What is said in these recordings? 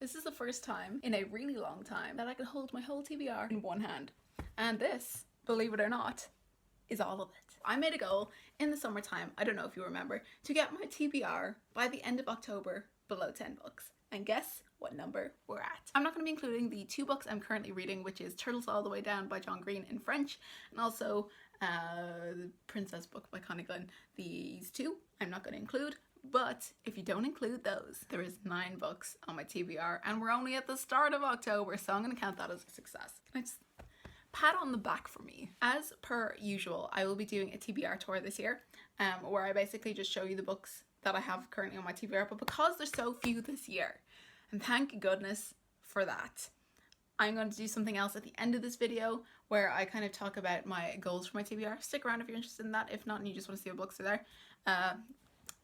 This is the first time in a really long time that I can hold my whole TBR in one hand. And this, believe it or not, is all of it. I made a goal in the summertime, I don't know if you remember, to get my TBR by the end of October below 10 books. And guess what number we're at. I'm not going to be including the 2 books I'm currently reading, which is Turtles All the Way Down by John Green in French, and also the Princess book by Connie Glynn. These 2 I'm not going to include, but if you don't include those, there is 9 books on my TBR, and we're only at the start of October, so I'm going to count that as a success. Can I just pat on the back for me? As per usual, I will be doing a TBR tour this year, where I basically just show you the books that I have currently on my TBR, but because there's so few this year, and thank goodness for that, I'm going to do something else at the end of this video where I kind of talk about my goals for my TBR. Stick around if you're interested in that. If not and you just want to see what books are there.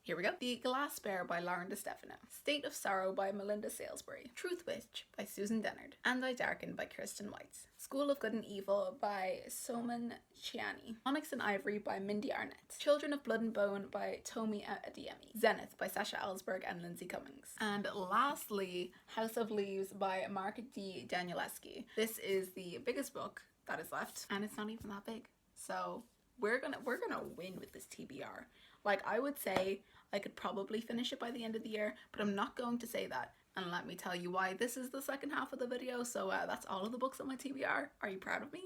Here we go. The Glass Bear by Lauren DeStefano. State of Sorrow by Melinda Salisbury. Truth Witch by Susan Dennard. And I Darken by Kirsten White. School of Good and Evil by Soman Chiani. Onyx and Ivory by Mindy Arnett. Children of Blood and Bone by Tomi Adeyemi. Zenith by Sasha Ellsberg and Lindsay Cummings. And lastly, House of Leaves by Mark D. Danielewski. This is the biggest book that is left, and it's not even that big. So we're gonna win with this TBR. Like, I would say I could probably finish it by the end of the year, but I'm not going to say that, and let me tell you why. This is the second half of the video, so that's all of the books on my TBR. Are you proud of me?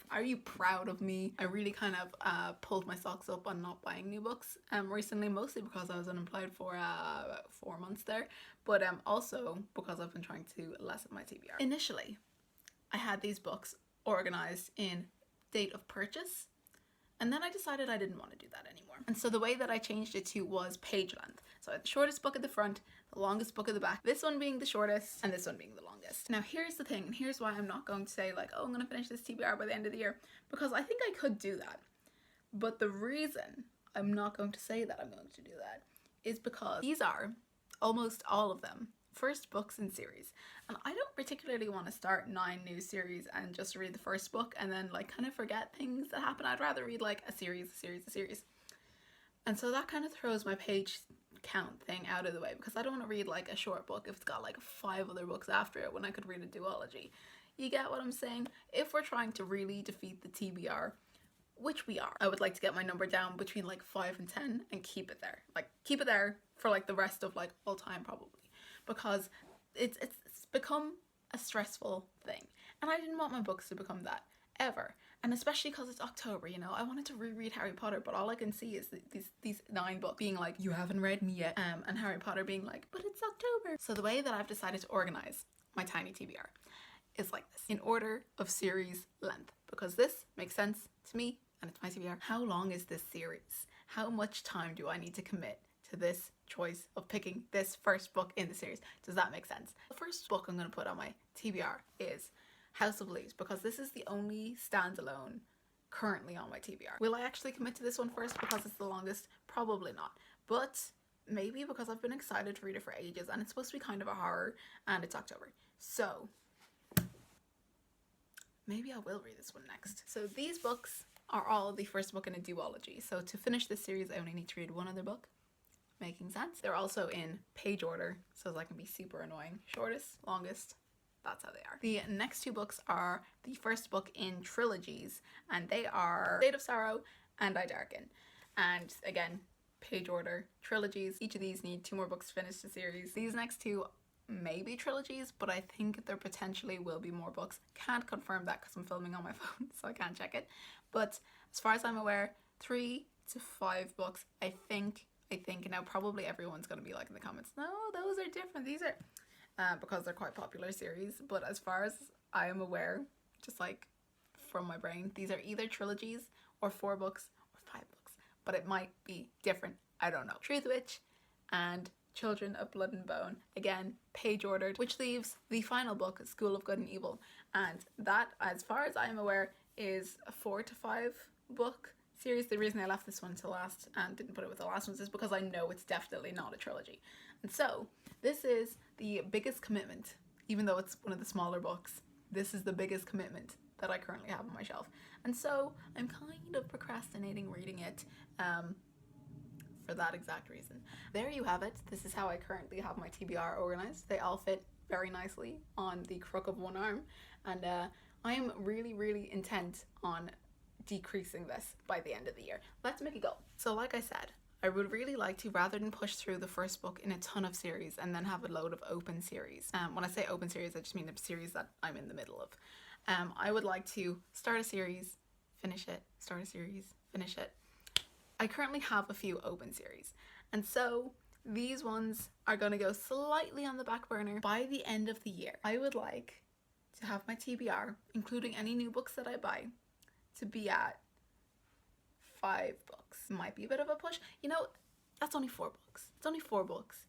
Are you proud of me? I really kind of pulled my socks up on not buying new books recently, mostly because I was unemployed for 4 months there, but also because I've been trying to lessen my TBR. Initially, I had these books organized in date of purchase, and then I decided I didn't want to do that anymore. And so the way that I changed it to was page length. So I had the shortest book at the front, the longest book at the back, this one being the shortest, and this one being the longest. Now here's the thing, and here's why I'm not going to say like, oh, I'm going to finish this TBR by the end of the year, because I think I could do that. But the reason I'm not going to say that I'm going to do that is because these are, almost all of them, first books in series, and I don't particularly want to start 9 new series and just read the first book and then like kind of forget things that happen. I'd rather read like a series, and so that kind of throws my page count thing out of the way, because I don't want to read like a short book if it's got like 5 other books after it when I could read a duology. You get what I'm saying? If we're trying to really defeat the TBR, which we are, I would like to get my number down between like 5 and 10 and keep it there. Like keep it there for like the rest of like all time probably. Because it's become a stressful thing, and I didn't want my books to become that ever, and especially because it's October, you know. I wanted to reread Harry Potter, but all I can see is these 9 books being like, you haven't read me yet, and Harry Potter being like, but it's October. So the way that I've decided to organize my tiny TBR is like this, in order of series length, because this makes sense to me and it's my TBR. How long is this series? How much time do I need to commit to this choice of picking this first book in the series? Does that make sense? The first book I'm going to put on my TBR is House of Leaves, because this is the only standalone currently on my TBR. Will I actually commit to this one first because it's the longest? Probably not, but maybe because I've been excited to read it for ages, and it's supposed to be kind of a horror, and it's October, so maybe I will read this one next. So these books are all the first book in a duology, so to finish this series I only need to read one other book. Making sense? They're also in page order, so that can be super annoying. Shortest, longest, that's how they are. The next 2 books are the first book in trilogies, and they are State of Sorrow and I Darken. And again, page order, trilogies. Each of these need 2 more books to finish the series. These next 2 may be trilogies, but I think there potentially will be more books. Can't confirm that because I'm filming on my phone, so I can't check it. But as far as I'm aware, 3 to 5 books, I think, now probably everyone's going to be like in the comments, no, those are different, these are, because they're quite popular series, but as far as I am aware, just like from my brain, these are either trilogies or 4 books or 5 books, but it might be different, I don't know. Truth Witch and Children of Blood and Bone, again, page ordered, which leaves the final book, School of Good and Evil, and that, as far as I am aware, is a 4 to 5 book series. The reason I left this one to last and didn't put it with the last ones is because I know it's definitely not a trilogy. And so this is the biggest commitment, even though it's one of the smaller books, this is the biggest commitment that I currently have on my shelf. And so I'm kind of procrastinating reading it for that exact reason. There you have it. This is how I currently have my TBR organized. They all fit very nicely on the crook of one arm, and I am really intent on decreasing this by the end of the year. Let's make a goal. So like I said, I would really like to, rather than push through the first book in a ton of series and then have a load of open series. When I say open series, I just mean the series that I'm in the middle of. I would like to start a series, finish it, start a series, finish it. I currently have a few open series, and so these ones are going to go slightly on the back burner by the end of the year. I would like to have my TBR, including any new books that I buy, to be at 5 books. Might be a bit of a push. You know, that's only 4 books. It's only 4 books.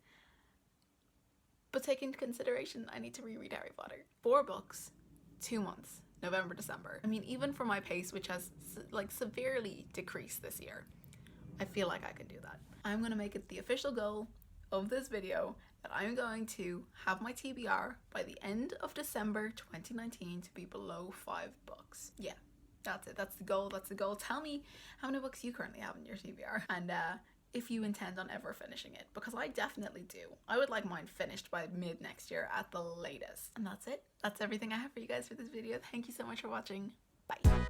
But take into consideration, I need to reread Harry Potter. 4 books, 2 months, November, December. I mean, even for my pace, which has like severely decreased this year, I feel like I can do that. I'm gonna make it the official goal of this video that I'm going to have my TBR by the end of December 2019 to be below 5 books. Yeah. That's it. That's the goal. That's the goal. Tell me how many books you currently have in your TBR, and if you intend on ever finishing it, because I definitely do. I would like mine finished by mid next year at the latest. And that's it. That's everything I have for you guys for this video. Thank you so much for watching. Bye.